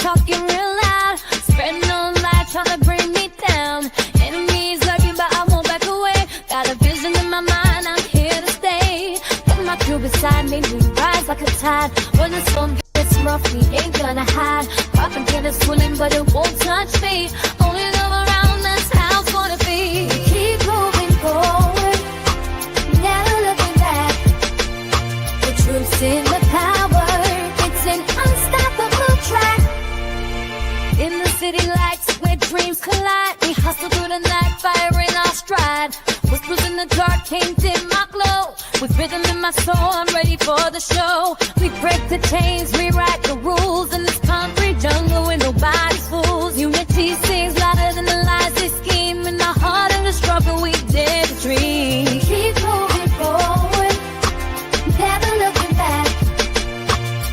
talking real loud, spreading no lie, trying to bring me down. Enemies lurking, but I won't back away. Got a vision in my mind, I'm here to stay. Got my crew beside me, we rise like a tide. When the storm gets rough, we ain't gonna hide. Propaganda swirling, but it won't touch me. Only love around us, how it's gonna be. We keep moving forward, never looking back. The truth's in the power, it's an unstoppable track. In the city lights where dreams collide, we hustle through the night, fire in our stride. Whispers in the dark can't dim my glow. With rhythm in my soul, I'm ready for the show. We break the chains, rewrite the rules in this concrete jungle where nobody's fools. Unity sings louder than the lies they scheme. In the heart of the struggle, we dare to dream. We keep moving forward, never looking back.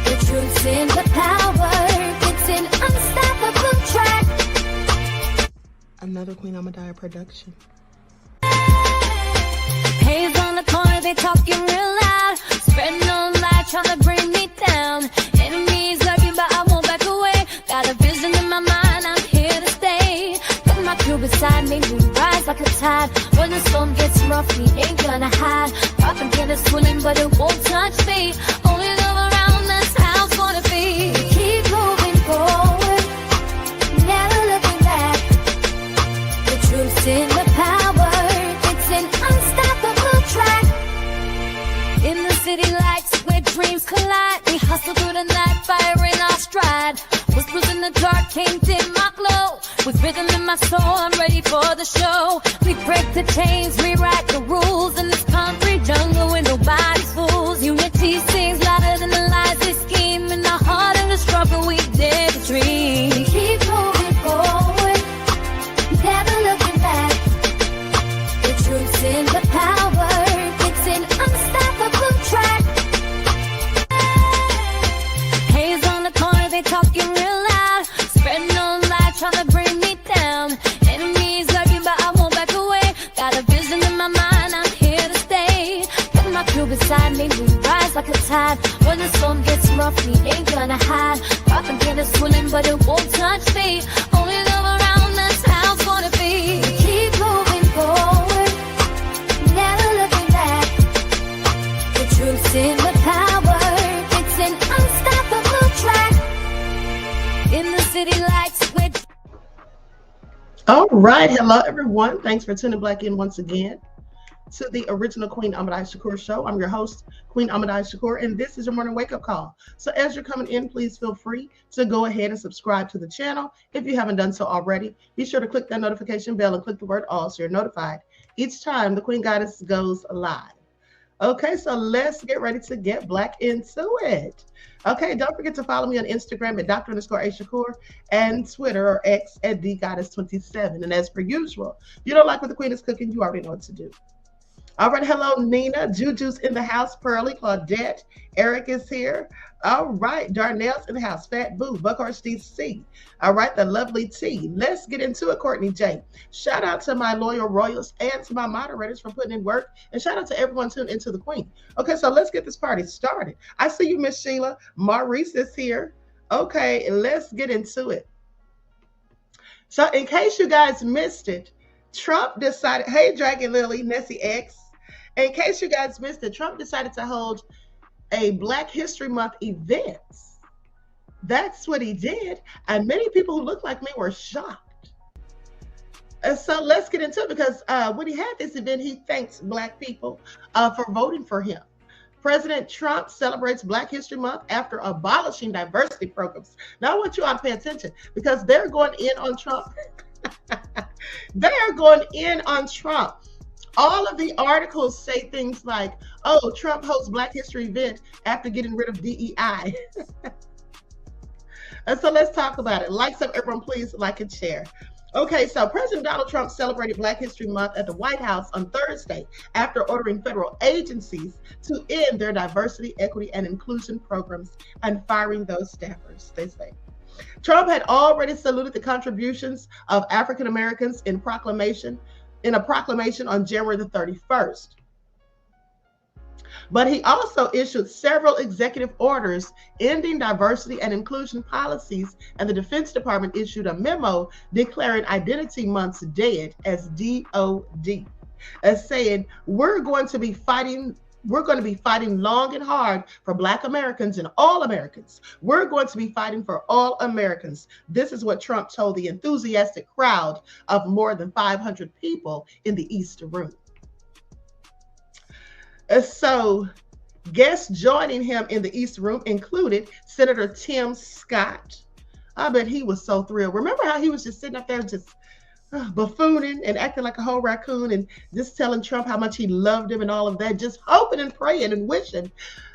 The truth's in the power, it's an unstoppable track. Another Queen Ahmadiyyah production. Haze on the corner, they talking real loud, spreading no lie, trying to bring me down. Enemies lurking, but I won't back away. Got a vision in my mind, I'm here to stay. Got my crew beside me, we rise like a tide. When the storm gets rough, we ain't gonna hide. Propaganda swirling, but it won't touch me. Only love around us, how it's gonna be. We keep moving forward, never looking back. The truth's in the power, it's an unstoppable track. In the city lights where dreams collide, we hustle through the night, fire in our stride. Whispers in the dark can't dim my glow. With rhythm in my soul, I'm ready for the show. We break the chains, rewrite the rules in this concrete jungle where nobody's fools. Unity sings louder than the lies they scheme. In the heart of the struggle, we dare to dream. We keep moving forward, never looking back. The truth's in the power, it's an unstoppable track. Haze on the corner, they talking real loud, spreading no lie, trying to bring me down. Enemies lurking, but I won't back away. Got a vision in my mind, I'm here to stay. Got my crew beside me, we rise like a tide. When the storm gets rough, we ain't gonna hide. Propaganda swirling, but it won't touch me. Only love around us, how it's gonna be. We keep moving forward, never looking back. The truth's in the power, it's an unstoppable track. In the city lights with. All right. Hello, everyone. Thanks for tuning back in once again to the original Queen Ahmadiyyah Shakur show. I'm your host, Queen Ahmadiyyah Shakur, and this is your morning wake-up call. So as you're coming in, please feel free to go ahead and subscribe to the channel. If you haven't done so already, be sure to click that notification bell and click the word all so you're notified each time the Queen Goddess goes live. Okay, so let's get ready to get black into it. Okay, don't forget to follow me on Instagram at Dr._A_Shakur and Twitter or X at TheGoddess27. And as per usual, if you don't like what the Queen is cooking, you already know what to do. All right, hello, Nina. Juju's in the house. Pearly, Claudette, Eric is here. All right, Darnell's in the house. Fat Boo, Buckhorst DC. All right, the lovely T. Let's get into it, Courtney J. Shout out to my loyal royals and to my moderators for putting in work. And shout out to everyone tuned into the Queen. Okay, so let's get this party started. I see you, Miss Sheila. Maurice is here. Okay, let's get into it. So in case you guys missed it, Trump decided, hey, Dragon Lily, Nessie X. In case you guys missed it, Trump decided to hold a Black History Month event. That's what he did. And many people who look like me were shocked. And so let's get into it because when he had this event, he thanks Black people for voting for him. President Trump celebrates Black History Month after abolishing diversity programs. Now I want you all to pay attention because they're going in on Trump. They are going in on Trump. All of the articles say things like, oh, Trump hosts Black History event after getting rid of DEI. And so let's talk about it. Likes up, everyone, please like and share. Okay, so President Donald Trump celebrated Black History Month at the White House on Thursday after ordering federal agencies to end their diversity, equity, and inclusion programs and firing those staffers, they say. Trump had already saluted the contributions of African Americans in a proclamation on January the 31st. But he also issued several executive orders ending diversity and inclusion policies, and the Defense Department issued a memo declaring Identity Months dead as DOD, as saying, we're going to be fighting long and hard for Black Americans and all Americans. We're going to be fighting for all Americans. This is what Trump told the enthusiastic crowd of more than 500 people in the East Room. So guests joining him in the East Room included Senator Tim Scott. I bet he was so thrilled. Remember how he was just sitting up there just buffooning and acting like a whole raccoon and just telling Trump how much he loved him and all of that, just hoping and praying and wishing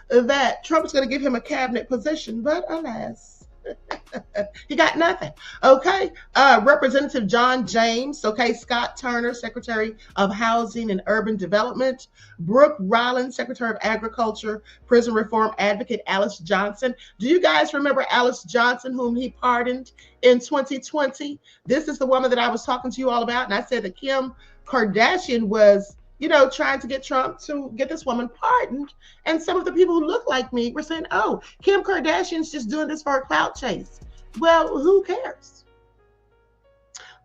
that Trump was going to give him a cabinet position. But alas, he got nothing. Okay. Representative John James. Okay. Scott Turner, Secretary of Housing and Urban Development. Brooke Rollins, Secretary of Agriculture. Prison Reform Advocate Alice Johnson. Do you guys remember Alice Johnson, whom he pardoned in 2020? This is the woman that I was talking to you all about. And I said that Kim Kardashian was, trying to get Trump to get this woman pardoned. And some of the people who look like me were saying, oh, Kim Kardashian's just doing this for a clout chase. Well, who cares?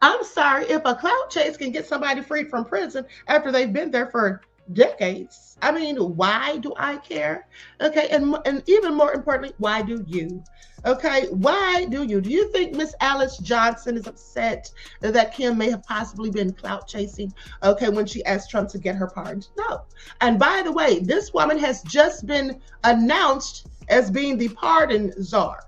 I'm sorry, if a clout chase can get somebody freed from prison after they've been there for decades, I mean, why do I care? Okay, and even more importantly, why do you? Okay, why do you? Do you think Miss Alice Johnson is upset that Kim may have possibly been clout chasing, okay, when she asked Trump to get her pardoned? No. And by the way, this woman has just been announced as being the pardon czar.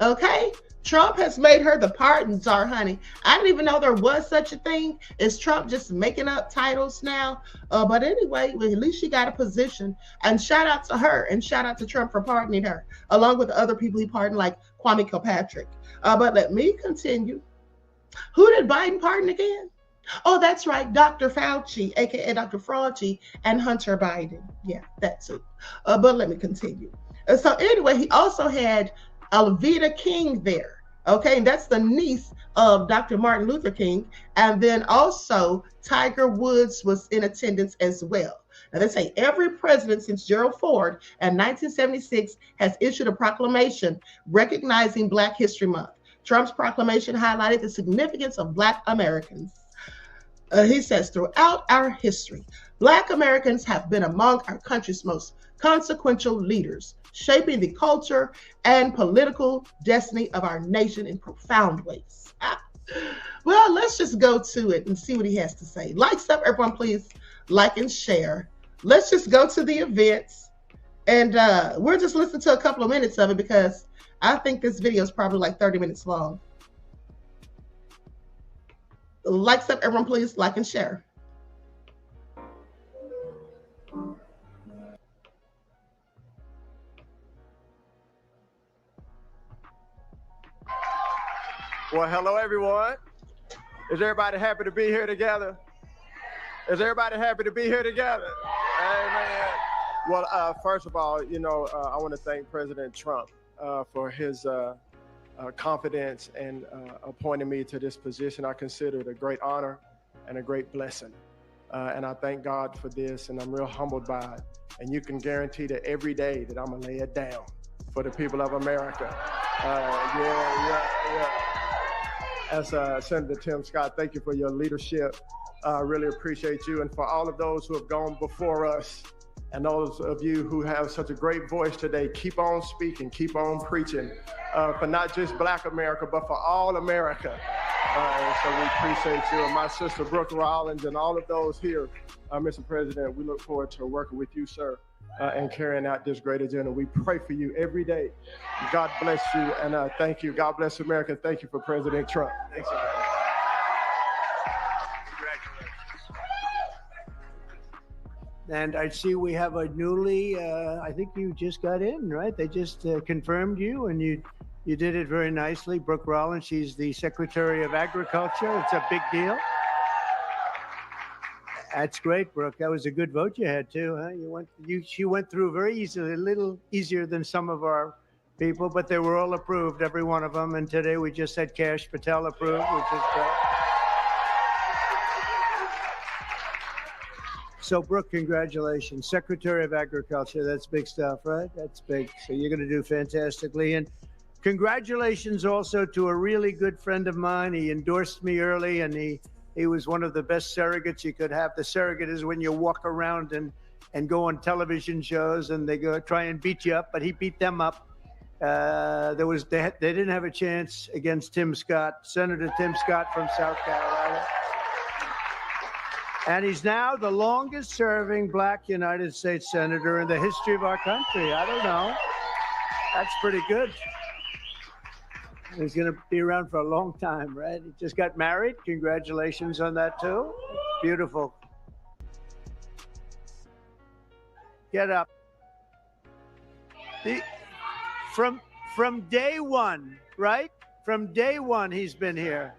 Okay? Trump has made her the pardon czar, honey. I didn't even know there was such a thing. Is Trump just making up titles now? But anyway, at least she got a position. And shout out to her and shout out to Trump for pardoning her, along with the other people he pardoned, like Kwame Kilpatrick. But let me continue. Who did Biden pardon again? Oh, that's right, Dr. Fauci, aka Dr. Fauci, and Hunter Biden. Yeah, that's it. But let me continue. So anyway, he also had Alveda King there, okay, and that's the niece of Dr. Martin Luther King, and then also Tiger Woods was in attendance as well. Now they say every president since Gerald Ford in 1976 has issued a proclamation recognizing Black History Month. Trump's proclamation highlighted the significance of Black Americans. He says, throughout our history, Black Americans have been among our country's most consequential leaders, shaping the culture and political destiny of our nation in profound ways. Well, let's just go to it and see what he has to say. Likes up, everyone, please like and share. Let's just go to the events, and we're just listening to a couple of minutes of it because I think this video is probably like 30 minutes long. Likes up, everyone, please like and share. Well, hello, everyone. Is everybody happy to be here together? Is everybody happy to be here together? Amen. Well, first of all, I want to thank President Trump for his confidence and appointing me to this position. I consider it a great honor and a great blessing. And I thank God for this, and I'm real humbled by it. And you can guarantee that every day that I'm going to lay it down for the people of America. As Senator Tim Scott, thank you for your leadership. I really appreciate you. And for all of those who have gone before us and those of you who have such a great voice today, keep on speaking, keep on preaching for not just Black America, but for all America. So we appreciate you. And my sister, Brooke Rollins, and all of those here, Mr. President, we look forward to working with you, sir, and carrying out this great agenda. We pray for you every day. God bless you, and thank you. God bless America. Thank you for President Trump. Thanks, And I see we have a newly, I think you just got in, right? They just confirmed you, and you did it very nicely. Brooke Rollins, she's the Secretary of Agriculture. It's a big deal. That's great, Brooke. That was a good vote you had too, huh? She went through very easily, a little easier than some of our people, but they were all approved, every one of them. And today we just had Patel approved, which is great. So, Brooke, congratulations. Secretary of Agriculture, that's big stuff, right? That's big. So you're going to do fantastically. And congratulations also to a really good friend of mine. He endorsed me early, and he was one of the best surrogates you could have. The surrogate is when you walk around and go on television shows and they go try and beat you up, but he beat them up. They didn't have a chance against Tim Scott, Senator Tim Scott from South Carolina. And he's now the longest serving black United States senator in the history of our country. I don't know. That's pretty good. He's going to be around for a long time, right? He just got married. Congratulations on that, too. Beautiful. Get up. From day one, right? From day one, he's been here.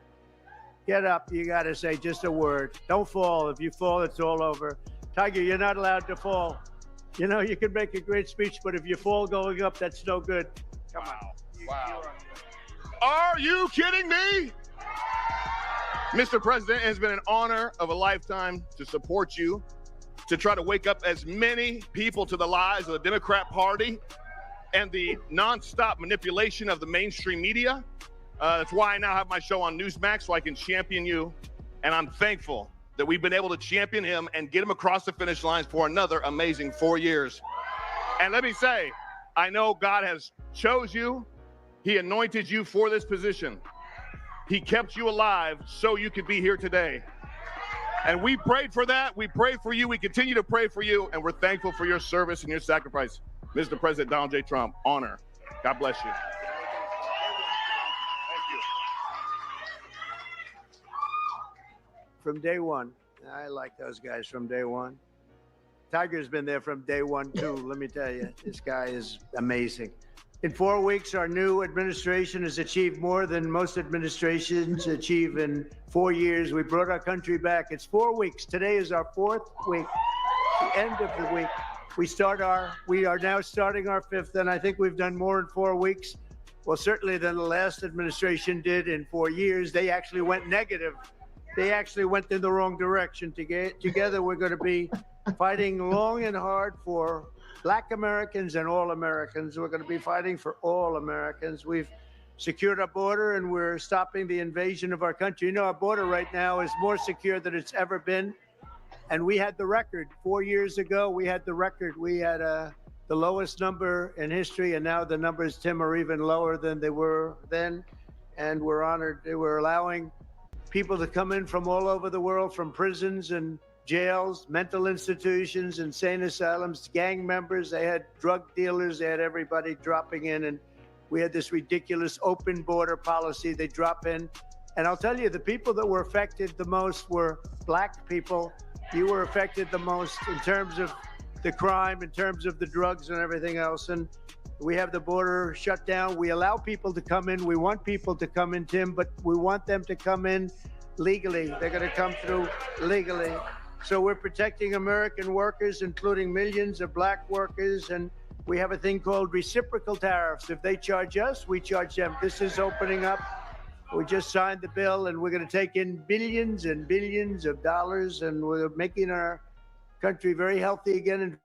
Get up. You got to say just a word. Don't fall. If you fall, it's all over. Tiger, you're not allowed to fall. You know, you can make a great speech, but if you fall going up, that's no good. Come on. Wow. Are you kidding me? Mr. President, it has been an honor of a lifetime to support you, to try to wake up as many people to the lies of the Democrat Party and the nonstop manipulation of the mainstream media. That's why I now have my show on Newsmax, so I can champion you. And I'm thankful that we've been able to champion him and get him across the finish lines for another amazing 4 years. And let me say, I know God has chose you. He anointed you for this position. He kept you alive so you could be here today. And we prayed for that. We prayed for you. We continue to pray for you. And we're thankful for your service and your sacrifice. Mr. President Donald J. Trump, honor. God bless you. From day one. I like those guys from day one. Tiger's been there from day one, too. Let me tell you, this guy is amazing. In 4 weeks, our new administration has achieved more than most administrations achieve in 4 years. We brought our country back. It's 4 weeks. Today is our 4th week, the end of the week. We are now starting our 5th, and I think we've done more in 4 weeks. Well, certainly than the last administration did in 4 years. They actually went negative. They actually went in the wrong direction. Together, we're going to be fighting long and hard for Black Americans and all Americans. We're going to be fighting for all Americans. We've secured our border, and we're stopping the invasion of our country. You know, our border right now is more secure than it's ever been. And we had the record 4 years ago. We had the record. We had the lowest number in history, and now the numbers, Tim, are even lower than they were then. And we're honored. We're allowing people to come in from all over the world, from prisons and jails, mental institutions, insane asylums, gang members. They had drug dealers. They had everybody dropping in. And we had this ridiculous open border policy. They drop in. And I'll tell you, the people that were affected the most were Black people. You were affected the most in terms of the crime, in terms of the drugs and everything else. And we have the border shut down. We allow people to come in. We want people to come in, Tim, but we want them to come in legally. They're going to come through legally. So we're protecting American workers, including millions of Black workers. And we have a thing called reciprocal tariffs. If they charge us, we charge them. This is opening up. We just signed the bill, and we're going to take in billions and billions of dollars, and we're making our country very healthy again and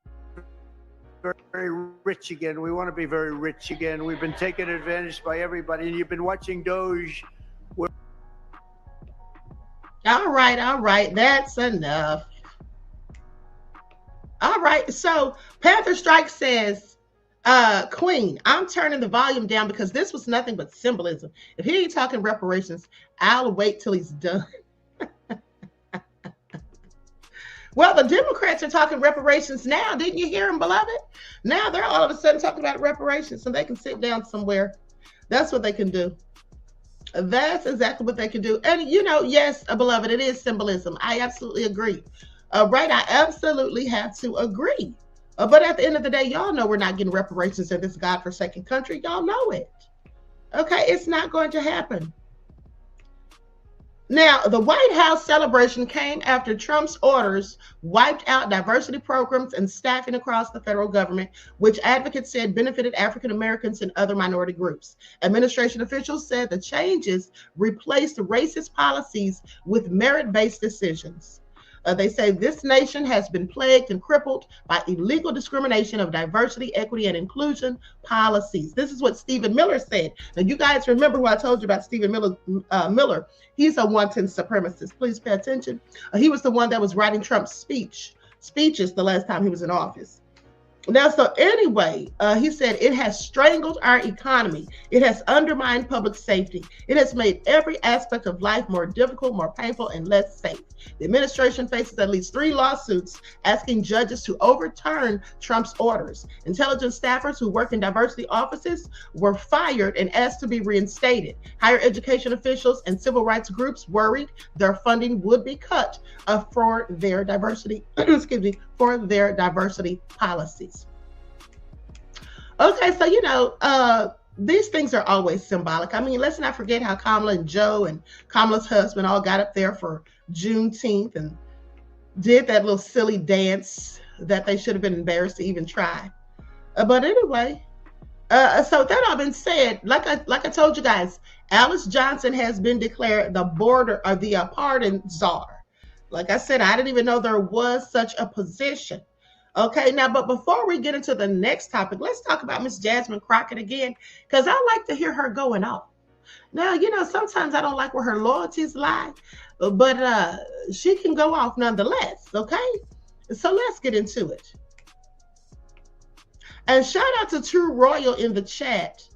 very rich again. We want to be very rich again. We've been taken advantage by everybody, and you've been watching Doge. All right. That's enough. All right. So Panther Strike says, Queen, I'm turning the volume down because this was nothing but symbolism. If he ain't talking reparations, I'll wait till he's done. Well, the Democrats are talking reparations now. Didn't you hear them, beloved? Now they're all of a sudden talking about reparations, so they can sit down somewhere. That's what they can do. That's exactly what they can do. And, you know, yes, beloved, it is symbolism. I absolutely agree. Right, I absolutely have to agree. But at the end of the day, y'all know we're not getting reparations in this godforsaken country. Y'all know it. Okay, it's not going to happen. Now, the White House celebration came after Trump's orders wiped out diversity programs and staffing across the federal government, which advocates said benefited African Americans and other minority groups. Administration officials said the changes replaced racist policies with merit-based decisions. They say this nation has been plagued and crippled by illegal discrimination of diversity, equity, and inclusion policies. This is what Stephen Miller said. Now, you guys remember who I told you about Stephen Miller? He's a wanton supremacist. Please pay attention. He was the one that was writing Trump's speeches the last time he was in office. Now, so anyway, he said it has strangled our economy. It has undermined public safety. It has made every aspect of life more difficult, more painful, and less safe. The administration faces at least 3 lawsuits asking judges to overturn Trump's orders. Intelligence staffers who work in diversity offices were fired and asked to be reinstated. Higher education officials and civil rights groups worried their funding would be cut for their diversity, for their diversity policies. Okay, so these things are always symbolic. I mean, let's not forget how Kamala and Joe and Kamala's husband all got up there for Juneteenth and did that little silly dance that they should have been embarrassed to even try. But anyway, so that all been said, like I told you guys, Alice Johnson has been declared the pardon czar. Like I said, I didn't even know there was such a position. Okay, now, but before we get into the next topic, let's talk about Miss Jasmine Crockett again, because I like to hear her going off. Now, sometimes I don't like where her loyalties lie, but she can go off nonetheless, okay? So let's get into it. And shout out to True Royal in the chat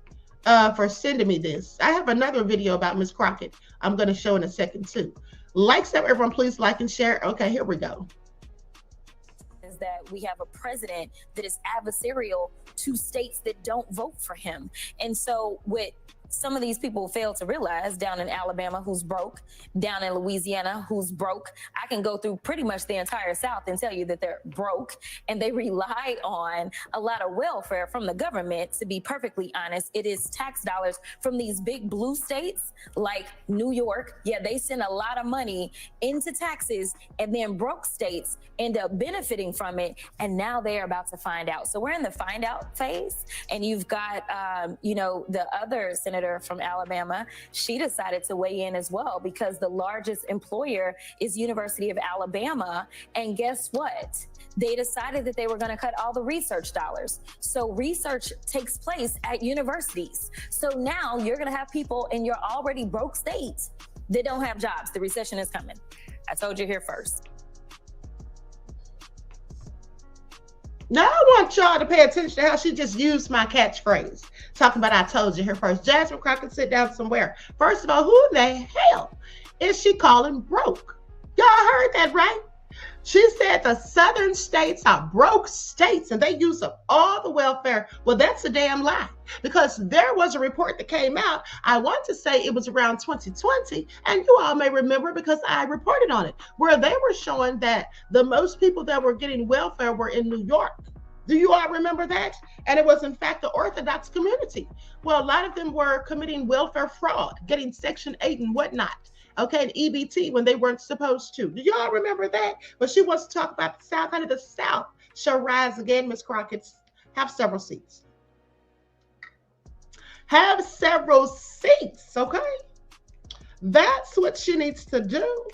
for sending me this. I have another video about Miss Crockett I'm going to show in a second too. Everyone, please like and share. Okay, here we go. Is that we have a president that is adversarial to states that don't vote for him. And so what some of these people fail to realize, down in Alabama, who's broke, down in Louisiana, who's broke, I can go through pretty much the entire South and tell you that they're broke, and they rely on a lot of welfare from the government. To be perfectly honest, it is tax dollars from these big blue states like New York. Yeah, they send a lot of money into taxes, and then broke states end up benefiting from it, and now they're about to find out. So we're in the find out phase, and you've got, the other senator from Alabama, she decided to weigh in as well, because the largest employer is University of Alabama. And guess what? They decided that they were going to cut all the research dollars. So research takes place at universities. So now you're going to have people in your already broke states that don't have jobs. The recession is coming. I told you here first. Now I want y'all to pay attention to how she just used my catchphrase. Talking about I told you here first. Jasmine Crockett, sit down somewhere. First of all, who in the hell is she calling broke? Y'all heard that, right? She said the southern states are broke states and they use up all the welfare. Well, that's a damn lie, because there was a report that came out. I want to say it was around 2020, and you all may remember because I reported on it, where they were showing that the most people that were getting welfare were in New York. Do you all remember that? And it was in fact the Orthodox community. Well, a lot of them were committing welfare fraud, getting Section 8 and whatnot. Okay, and EBT when they weren't supposed to. Do y'all remember that? But she wants to talk about the South. Honey, the South shall rise again, Miss Crockett. Have several seats. Have several seats, okay? That's what she needs to do.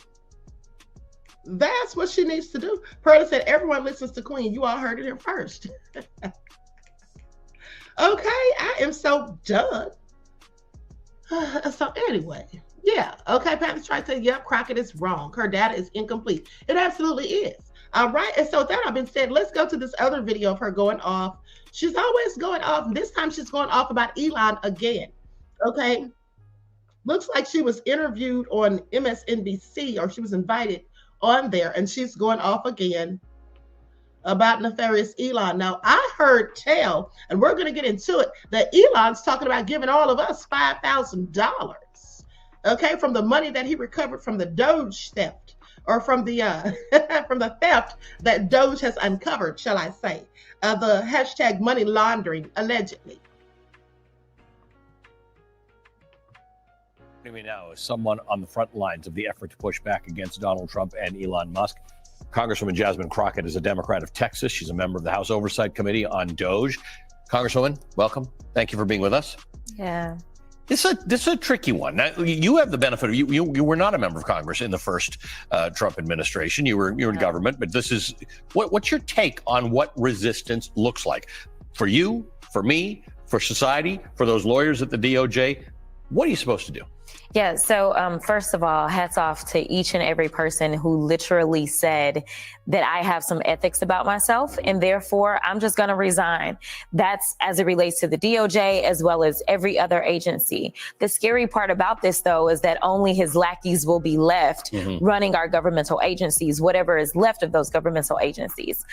That's what she needs to do. Pearlie said, everyone listens to Queen. You all heard it here first. Okay, I am so done. So anyway. Yeah, okay, Pat's trying to say, yep, Crockett is wrong. Her data is incomplete. It absolutely is. All right, and so that being said, let's go to this other video of her going off. She's always going off. This time she's going off about Elon again, okay? Looks like she was interviewed on MSNBC, or she was invited on there, and she's going off again about nefarious Elon. Now, I heard tell, and we're going to get into it, that Elon's talking about giving all of us $5,000. Okay, from the money that he recovered from the Doge theft, or from the from the theft that Doge has uncovered, shall I say, the hashtag money laundering, allegedly. Joining me now is someone on the front lines of the effort to push back against Donald Trump and Elon Musk. Congresswoman Jasmine Crockett is a Democrat of Texas. She's a member of the House Oversight Committee on Doge. Congresswoman, welcome. Thank you for being with us. Yeah. This is a tricky one. Now, you have the benefit of you were not a member of Congress in the first Trump administration. You were in government, but this is what's your take on what resistance looks like for you, for me, for society, for those lawyers at the DOJ? What are you supposed to do? Yeah, so first of all, hats off to each and every person who literally said that I have some ethics about myself and therefore I'm just going to resign. That's as it relates to the DOJ as well as every other agency. The scary part about this, though, is that only his lackeys will be left running our governmental agencies, whatever is left of those governmental agencies.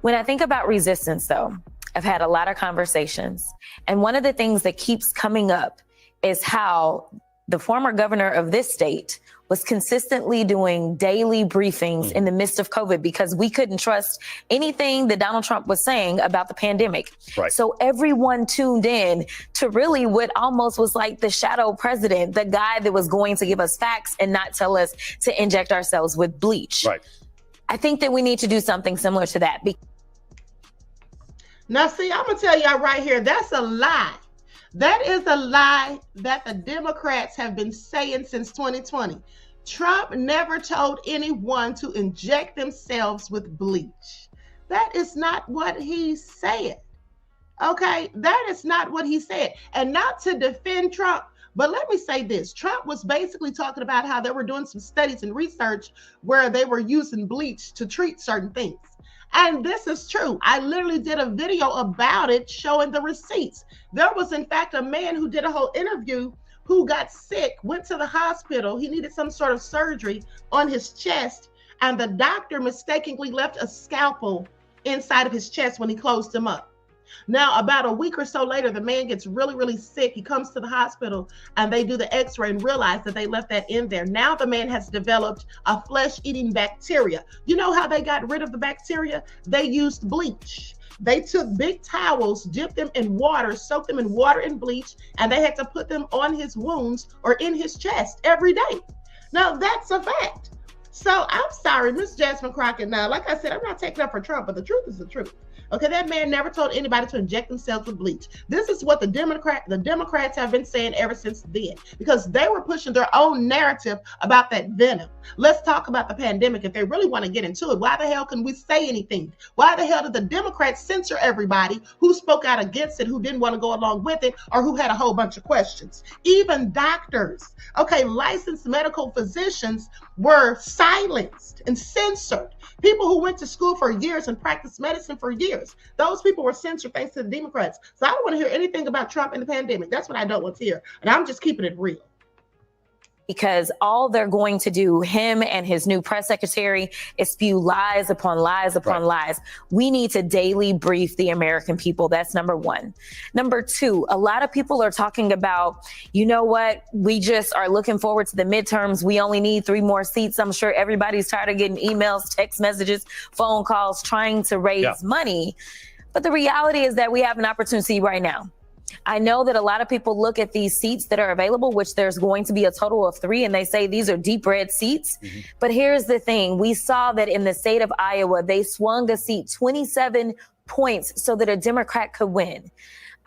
When I think about resistance, though, I've had a lot of conversations. And one of the things that keeps coming up is how the former governor of this state was consistently doing daily briefings in the midst of COVID because we couldn't trust anything that Donald Trump was saying about the pandemic. Right. So everyone tuned in to really what almost was like the shadow president, the guy that was going to give us facts and not tell us to inject ourselves with bleach. Right. I think that we need to do something similar to that. Now, see, I'm going to tell y'all right here, that's a lie. That is a lie that the Democrats have been saying since 2020. Trump never told anyone to inject themselves with bleach. That is not what he said. Okay, that is not what he said. And not to defend Trump, but let me say this. Trump was basically talking about how they were doing some studies and research where they were using bleach to treat certain things. And this is true. I literally did a video about it showing the receipts. There was, in fact, a man who did a whole interview who got sick, went to the hospital. He needed some sort of surgery on his chest, and the doctor mistakenly left a scalpel inside of his chest when he closed him up. Now, about a week or so later, the man gets really, really sick. He comes to the hospital and they do the x-ray and realize that they left that in there. Now the man has developed a flesh-eating bacteria. You know how they got rid of the bacteria? They used bleach. They took big towels, dipped them in water, soaked them in water and bleach, and they had to put them on his wounds or in his chest every day. Now, that's a fact. So I'm sorry, Miss Jasmine Crockett. Now, like I said, I'm not taking up for Trump, but the truth is the truth. Okay, that man never told anybody to inject themselves with bleach. This is what the Democrats have been saying ever since then, because they were pushing their own narrative about that venom. Let's talk about the pandemic. If they really want to get into it, why the hell can we say anything? Why the hell did the Democrats censor everybody who spoke out against it, who didn't want to go along with it, or who had a whole bunch of questions? Even doctors, okay, licensed medical physicians were silenced and censored. People who went to school for years and practiced medicine for years, those people were censored thanks to the Democrats. So I don't want to hear anything about Trump and the pandemic. That's what I don't want to hear. And I'm just keeping it real. Because all they're going to do, him and his new press secretary, is spew lies upon lies upon lies. We need to daily brief the American people. That's number one. Number two, a lot of people are talking about, you know what, we just are looking forward to the midterms. We only need 3 more seats. I'm sure everybody's tired of getting emails, text messages, phone calls, trying to raise money. But the reality is that we have an opportunity right now. I know that a lot of people look at these seats that are available, which there's going to be a total of 3, and they say these are deep red seats. But here's the thing. We saw that in the state of Iowa, they swung a seat 27 points so that a Democrat could win.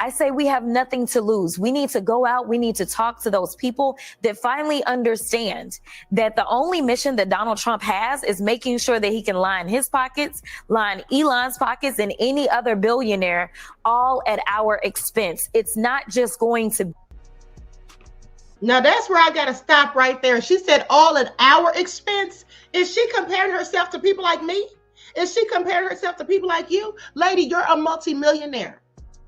I say we have nothing to lose. We need to go out. We need to talk to those people that finally understand that the only mission that Donald Trump has is making sure that he can line his pockets, line Elon's pockets, and any other billionaire, all at our expense. It's not just going to. Now, that's where I got to stop right there. She said all at our expense. Is she comparing herself to people like me? Is she comparing herself to people like you? Lady, you're a multimillionaire.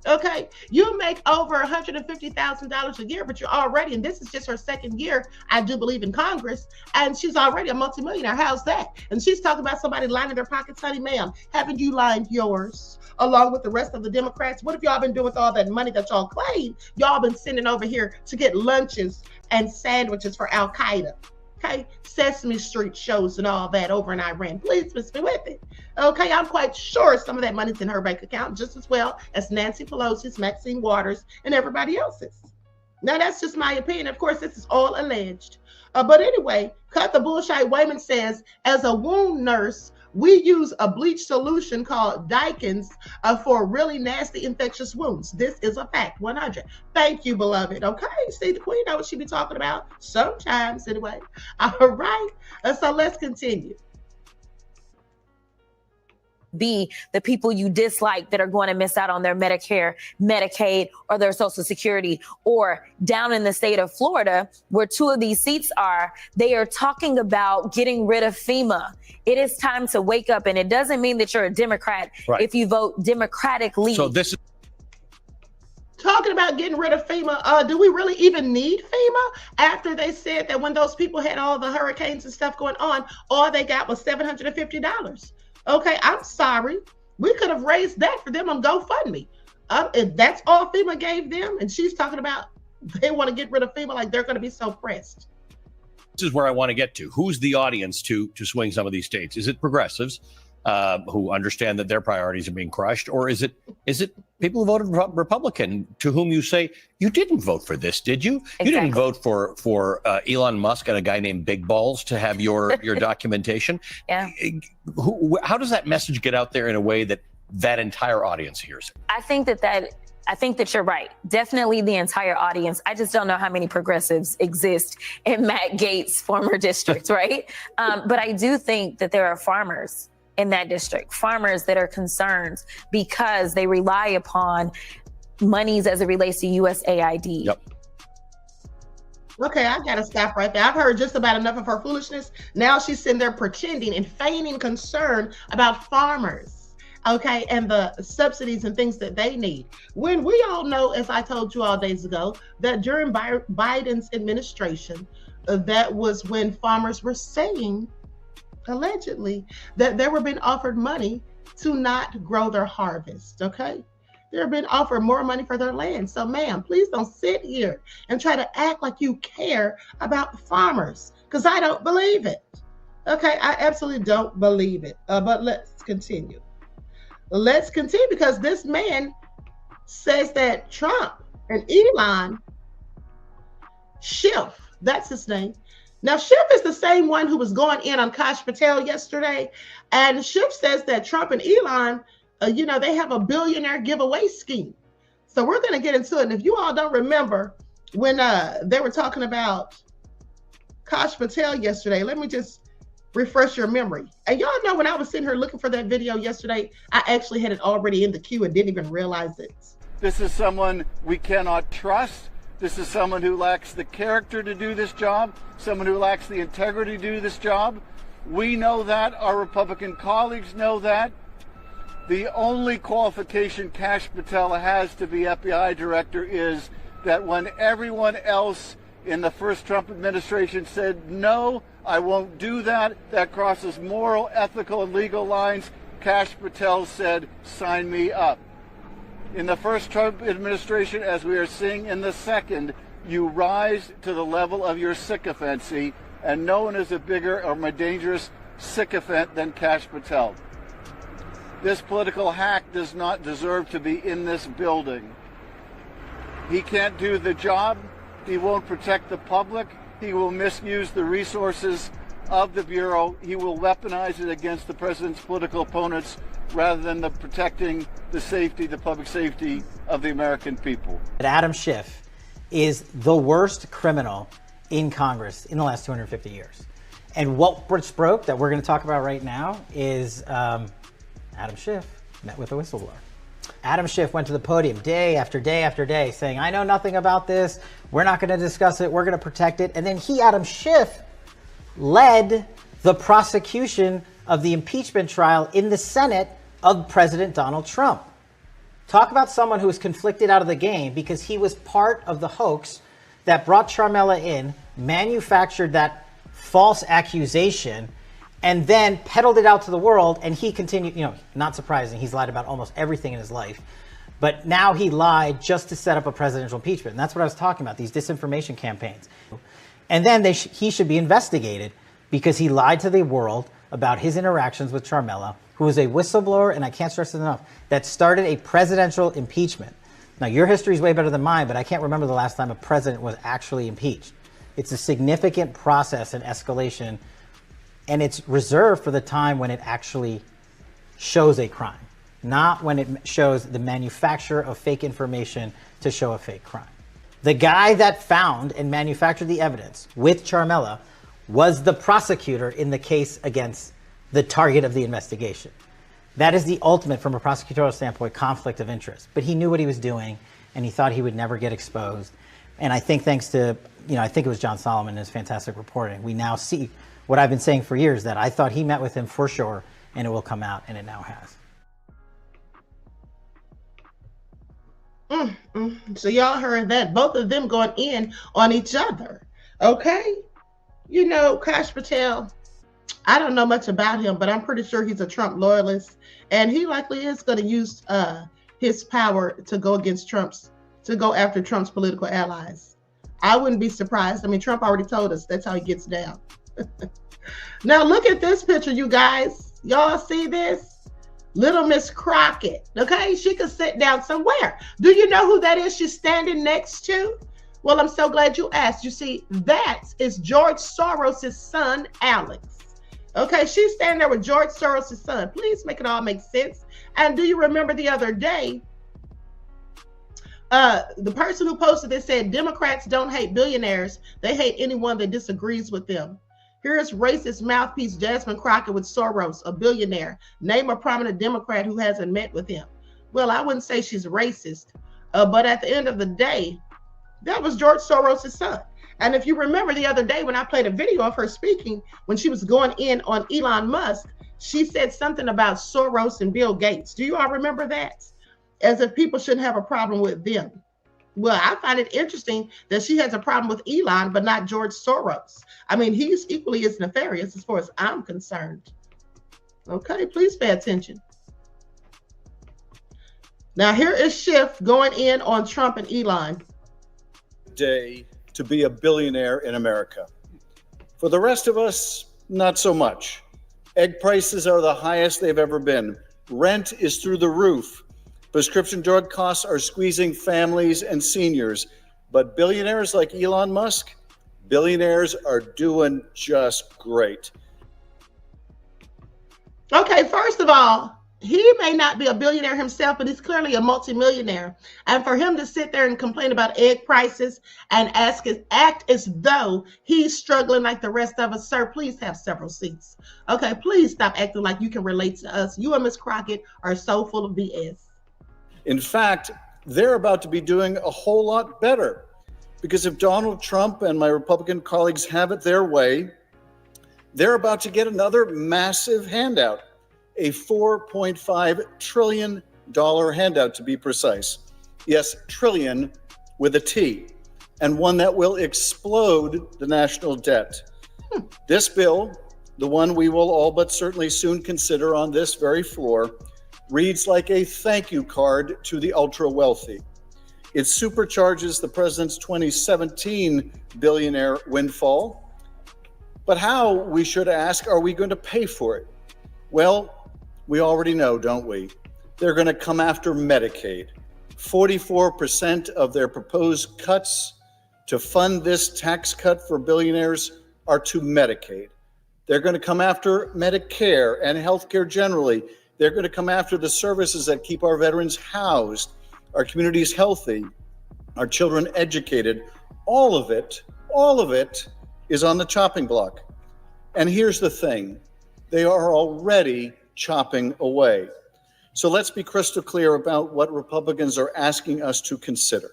Okay, you make over $150,000 a year, but you're already, and this is just her 2nd year, I do believe, in Congress, and she's already a multimillionaire. How's that? And she's talking about somebody lining their pockets. Honey, ma'am, haven't you lined yours along with the rest of the Democrats? What have y'all been doing with all that money that y'all claim y'all been sending over here to get lunches and sandwiches for Al-Qaeda? Okay, Sesame Street shows and all that over in Iran. Please miss me with it. Okay, I'm quite sure some of that money's in her bank account just as well as Nancy Pelosi's, Maxine Waters, and everybody else's. Now, that's just my opinion. Of course, this is all alleged. But anyway, cut the bullshit. Wayman says, as a wound nurse, We use a bleach solution called Dykens for really nasty infectious wounds. This is a fact, 100. Thank you, beloved. Okay, see, the queen knows what she be talking about sometimes anyway. All right, so let's continue. Be the people you dislike that are going to miss out on their Medicare, Medicaid, or their Social Security. Or down in the state of Florida, where 2 of these seats are, they are talking about getting rid of FEMA. It is time to wake up, and it doesn't mean that you're a Democrat if you vote Democratically. So this is talking about getting rid of FEMA. Do we really even need FEMA after they said that when those people had all the hurricanes and stuff going on, all they got was $750? Okay, I'm sorry. We could have raised that for them on GoFundMe. If that's all FEMA gave them, and she's talking about they want to get rid of FEMA, like they're going to be so pressed. This is where I want to get to. Who's the audience to swing some of these states? Is it progressives who understand that their priorities are being crushed, or is it people who voted Republican to whom you say you didn't vote for this, did you? Exactly. You didn't vote for Elon Musk and a guy named Big Balls to have your documentation. Yeah. How does that message get out there in a way that entire audience hears it? I think that you're right. Definitely the entire audience. I just don't know how many progressives exist in Matt Gaetz' former district, right? But I do think that there are farmers in that district, farmers that are concerned because they rely upon monies as it relates to USAID. Yep. Okay, I gotta stop right there. I've heard just about enough of her foolishness. Now she's sitting there pretending and feigning concern about farmers, okay, and the subsidies and things that they need. When we all know, as I told you all days ago, that during Biden's administration, that was when farmers were saying, allegedly, that they were being offered money to not grow their harvest, okay? They're being offered more money for their land. So, ma'am, please don't sit here and try to act like you care about farmers, because I don't believe it. Okay, I absolutely don't believe it. But let's continue. Let's continue, because this man says that Trump and Elon Schiff, that's his name. Now, Schiff is the same one who was going in on Patel yesterday. And Schiff says that Trump and Elon, they have a billionaire giveaway scheme. So we're going to get into it. And if you all don't remember when they were talking about Patel yesterday, let me just refresh your memory. And y'all know when I was sitting here looking for that video yesterday, I actually had it already in the queue and didn't even realize it. This is someone we cannot trust. This is someone who lacks the character to do this job, someone who lacks the integrity to do this job. We know that. Our Republican colleagues know that. The only qualification Patel has to be FBI director is that when everyone else in the first Trump administration said, no, I won't do that, that crosses moral, ethical, and legal lines, Patel said, sign me up. In the first Trump administration, as we are seeing in the second, you rise to the level of your sycophancy, and no one is a bigger or more dangerous sycophant than Patel. This political hack does not deserve to be in this building. He can't do the job. He won't protect the public. He will misuse the resources of the Bureau. He will weaponize it against the president's political opponents rather than protecting the safety, the public safety of the American people. Adam Schiff is the worst criminal in Congress in the last 250 years. And what broke that we're going to talk about right now is Adam Schiff met with a whistleblower. Adam Schiff went to the podium day after day after day saying, I know nothing about this. We're not going to discuss it. We're going to protect it. And then Adam Schiff, led the prosecution of the impeachment trial in the Senate of President Donald Trump. Talk about someone who was conflicted out of the game because he was part of the hoax that brought Charmella in, manufactured that false accusation, and then peddled it out to the world. And he continued, not surprising, he's lied about almost everything in his life. But now he lied just to set up a presidential impeachment. And that's what I was talking about, these disinformation campaigns. And then he should be investigated because he lied to the world about his interactions with Charmella, who is a whistleblower, and I can't stress it enough, that started a presidential impeachment. Now, your history is way better than mine, but I can't remember the last time a president was actually impeached. It's a significant process and escalation And it's reserved for the time when it actually shows a crime, not when it shows the manufacture of fake information to show a fake crime. The guy that found and manufactured the evidence with Charmella was the prosecutor in the case against the target of the investigation. That is the ultimate, from a prosecutorial standpoint, conflict of interest. But he knew what he was doing, and he thought he would never get exposed. And I think thanks to, I think it was John Solomon and his fantastic reporting, we now see what I've been saying for years, that I thought he met with him for sure, and it will come out, and it now has. So y'all heard that, both of them going in on each other. Okay, Kash Patel, I don't know much about him, but I'm pretty sure he's a Trump loyalist, and he likely is going to use his power to go after Trump's political allies. I wouldn't be surprised. I mean, Trump already told us that's how he gets down. Now look at this picture, you guys. Y'all see this? Little Miss Crockett. Okay, she could sit down somewhere. Do you know who that is she's standing next to? Well, I'm so glad you asked. You see, that is George Soros' son, Alex. Okay, she's standing there with George Soros' son. Please make it all make sense. And do you remember the other day, the person who posted this said, Democrats don't hate billionaires. They hate anyone that disagrees with them. Here's racist mouthpiece Jasmine Crockett with Soros, a billionaire. Name a prominent Democrat who hasn't met with him. Well, I wouldn't say she's racist, but at the end of the day, that was George Soros' son. And if you remember the other day when I played a video of her speaking, when she was going in on Elon Musk, she said something about Soros and Bill Gates. Do you all remember that? As if people shouldn't have a problem with them. Well, I find it interesting that she has a problem with Elon, but not George Soros. I mean, he's equally as nefarious as far as I'm concerned. Okay, please pay attention. Now here is Schiff going in on Trump and Elon. Day to be a billionaire in America. For the rest of us, not so much. Egg prices are the highest they've ever been. Rent is through the roof. Prescription drug costs are squeezing families and seniors. But billionaires like Elon Musk, billionaires are doing just great. Okay, first of all, he may not be a billionaire himself, but he's clearly a multimillionaire. And for him to sit there and complain about egg prices and act as though he's struggling like the rest of us, sir, please have several seats. Okay, please stop acting like you can relate to us. You and Miss Crockett are so full of BS. In fact, they're about to be doing a whole lot better. Because if Donald Trump and my Republican colleagues have it their way, they're about to get another massive handout. A $4.5 trillion handout, to be precise. Yes, trillion with a T, and one that will explode the national debt. This bill, the one we will all but certainly soon consider on this very floor, reads like a thank you card to the ultra wealthy. It supercharges the president's 2017 billionaire windfall. But how, we should ask, are we going to pay for it? Well, we already know, don't we? They're going to come after Medicaid. 44% of their proposed cuts to fund this tax cut for billionaires are to Medicaid. They're going to come after Medicare and healthcare generally. They're going to come after the services that keep our veterans housed, our communities healthy, our children educated. All of it is on the chopping block. And here's the thing. They are already chopping away. So let's be crystal clear about what Republicans are asking us to consider.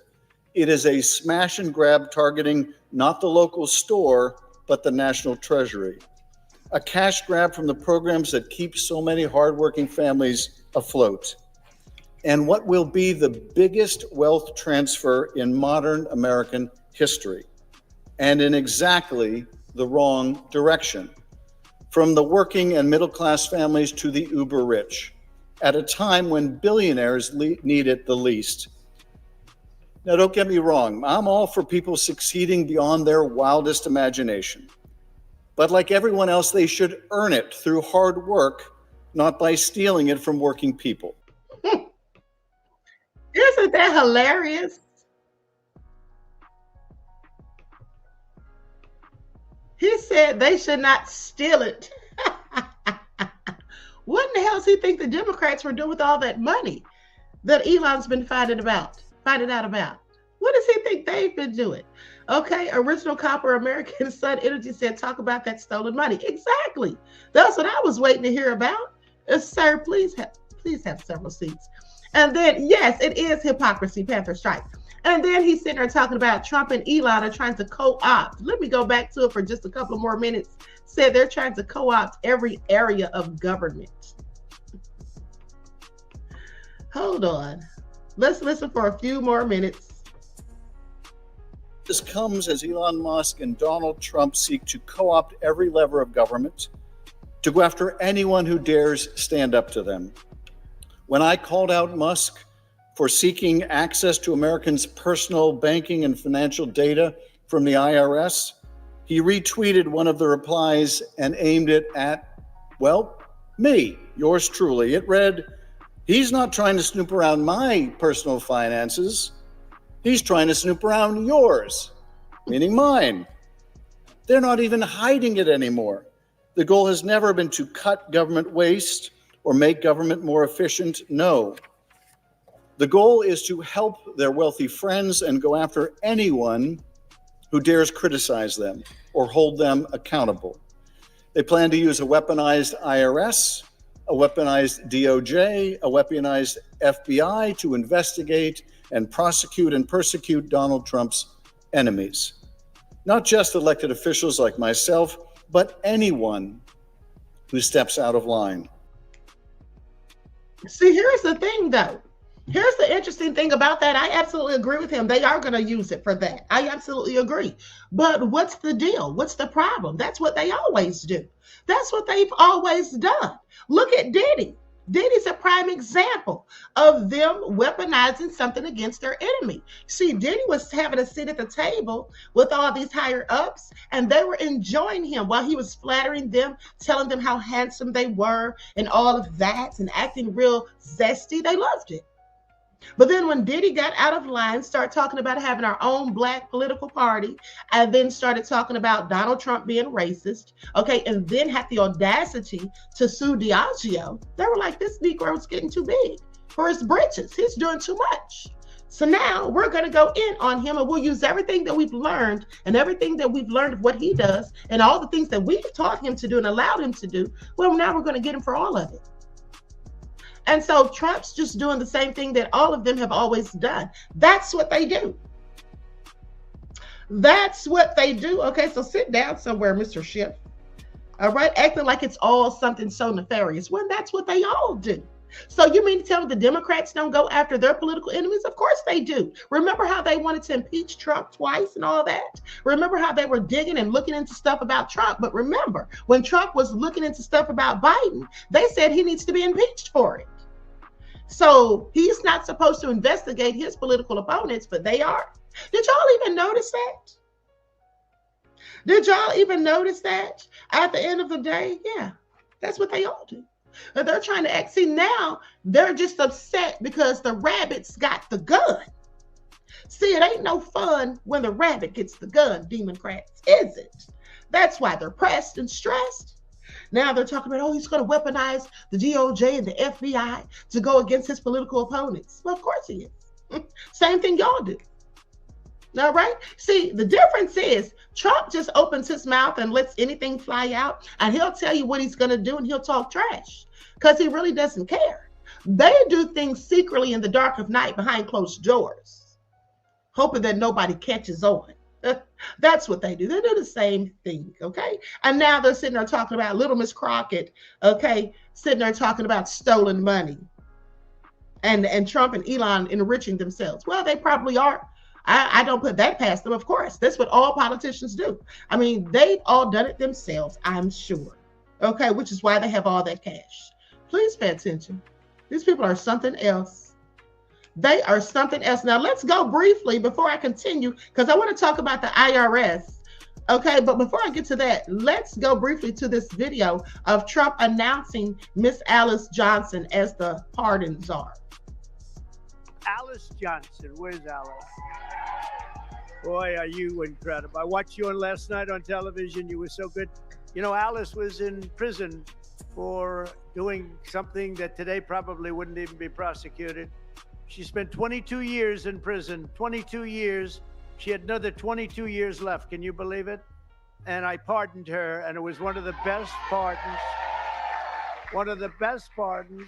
It is a smash and grab targeting not the local store, but the national treasury. A cash grab from the programs that keep so many hardworking families afloat. And what will be the biggest wealth transfer in modern American history, and in exactly the wrong direction. From the working and middle class families to the uber rich, at a time when billionaires need it the least. Now, don't get me wrong, I'm all for people succeeding beyond their wildest imagination. But like everyone else, they should earn it through hard work, not by stealing it from working people. Isn't that hilarious? He said they should not steal it What in the hell does he think the Democrats were doing with all that money that Elon's been finding out about? What does he think they've been doing? Okay, Original Copper American Sun Energy said, talk about that stolen money. Exactly. That's what I was waiting to hear about. Sir, please have several seats. And then, yes, it is hypocrisy, Panther Strike. And then he's sitting there talking about Trump and Elon are trying to co-opt. Let me go back to it for just a couple of more minutes. Said they're trying to co-opt every area of government. Hold on. Let's listen for a few more minutes. This comes as Elon Musk and Donald Trump seek to co-opt every lever of government to go after anyone who dares stand up to them. When I called out Musk for seeking access to Americans' personal banking and financial data from the IRS, he retweeted one of the replies and aimed it at, well, me, yours truly. It read, he's not trying to snoop around my personal finances. He's trying to snoop around yours, meaning mine. They're not even hiding it anymore. The goal has never been to cut government waste or make government more efficient. No. The goal is to help their wealthy friends and go after anyone who dares criticize them or hold them accountable. They plan to use a weaponized IRS, a weaponized DOJ, a weaponized FBI to investigate and prosecute and persecute Donald Trump's enemies. Not just elected officials like myself, but anyone who steps out of line. See, here's the thing, though. Here's the interesting thing about that. I absolutely agree with him. They are going to use it for that. I absolutely agree. But what's the deal? What's the problem? That's what they always do. That's what they've always done. Look at Diddy. Diddy's a prime example of them weaponizing something against their enemy. See, Diddy was having a seat at the table with all these higher ups, and they were enjoying him while he was flattering them, telling them how handsome they were and all of that, and acting real zesty. They loved it. But then when Diddy got out of line, started talking about having our own black political party, and then started talking about Donald Trump being racist, okay, and then had the audacity to sue Diageo, they were like, this Negro's getting too big for his britches. He's doing too much. So now we're going to go in on him, and we'll use everything that we've learned and everything that we've learned of what he does and all the things that we've taught him to do and allowed him to do. Well, now we're going to get him for all of it. And so Trump's just doing the same thing that all of them have always done. That's what they do. That's what they do. Okay, so sit down somewhere, Mr. Schiff. All right, acting like it's all something so nefarious. Well, that's what they all do. So you mean to tell me the Democrats don't go after their political enemies? Of course they do. Remember how they wanted to impeach Trump twice and all that? Remember how they were digging and looking into stuff about Trump? But remember, when Trump was looking into stuff about Biden, they said he needs to be impeached for it. So he's not supposed to investigate his political opponents, but they are. Did y'all even notice that? Did y'all even notice that? At the end of the day, yeah, that's what they all do. And they're trying to act. See, now they're just upset because the rabbits got the gun. See, it ain't no fun when the rabbit gets the gun, Democrats, is it? That's why they're pressed and stressed. Now they're talking about, oh, he's going to weaponize the DOJ and the FBI to go against his political opponents. Well, of course he is. Same thing y'all do. All right. See, the difference is Trump just opens his mouth and lets anything fly out, and he'll tell you what he's going to do, and he'll talk trash because he really doesn't care. They do things secretly in the dark of night behind closed doors, hoping that nobody catches on. That's what they do. They do the same thing, okay? And now they're sitting there talking about little Miss Crockett, okay, sitting there talking about stolen money and Trump and Elon enriching themselves. Well, they probably are. I don't put that past them, of course. That's what all politicians do. I mean, they've all done it themselves, I'm sure, okay, which is why they have all that cash. Please pay attention. These people are something else. They are something else. Now, let's go briefly before I continue, because I want to talk about the IRS. Okay, but before I get to that, let's go briefly to this video of Trump announcing Miss Alice Johnson as the pardon czar. Alice Johnson, where's Alice? Boy, are you incredible. I watched you on last night on television. You were so good. You know, Alice was in prison for doing something that today probably wouldn't even be prosecuted. She spent 22 years in prison, 22 years. She had another 22 years left. Can you believe it? And I pardoned her, and it was one of the best pardons. One of the best pardons.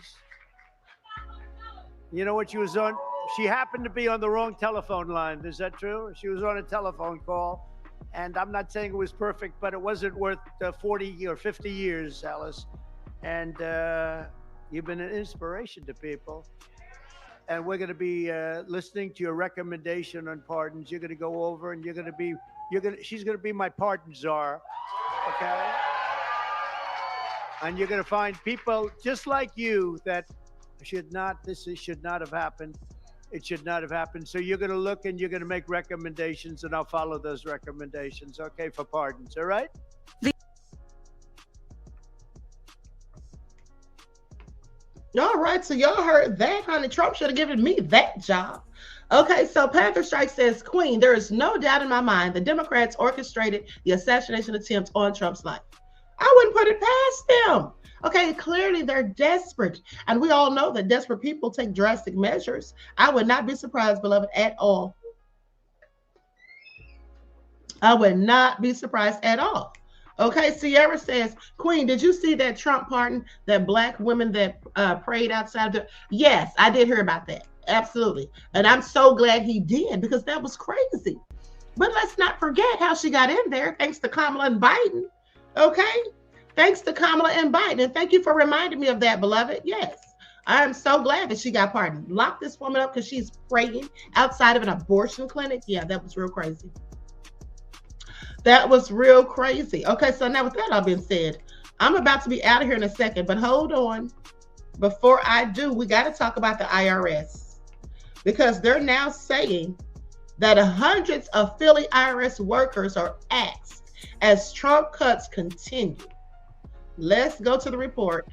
You know what she was on? She happened to be on the wrong telephone line. Is that true? She was on a telephone call. And I'm not saying it was perfect, but it wasn't worth 40 or 50 years, Alice. And you've been an inspiration to people. And we're going to be listening to your recommendation on pardons. You're going to go over and she's going to be my pardon czar. Okay? And you're going to find people just like you that should not have happened. It should not have happened. So you're going to look and you're going to make recommendations, and I'll follow those recommendations, okay, for pardons, all right? All right, so y'all heard that, honey. Trump should have given me that job. Okay, so Panther Strike says, Queen, there is no doubt in my mind the Democrats orchestrated the assassination attempt on Trump's life. I wouldn't put it past them. Okay, clearly they're desperate. And we all know that desperate people take drastic measures. I would not be surprised, beloved, at all. I would not be surprised at all. Okay, Sierra says, Queen, did you see that Trump pardon that black women that prayed outside the... Yes, I did hear about that. Absolutely. And I'm so glad he did, because that was crazy. But let's not forget how she got in there, thanks to Kamala and Biden. Okay? Thanks to Kamala and Biden. And thank you for reminding me of that, beloved. Yes. I am so glad that she got pardoned. Lock this woman up because she's praying outside of an abortion clinic. Yeah, that was real crazy. That was real crazy. Okay, so now with that all being said, I'm about to be out of here in a second, but hold on. Before I do, we got to talk about the IRS, because they're now saying that hundreds of Philly IRS workers are axed as Trump cuts continue. Let's go to the report.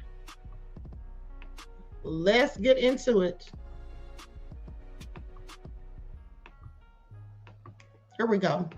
Let's get into it. Here we go.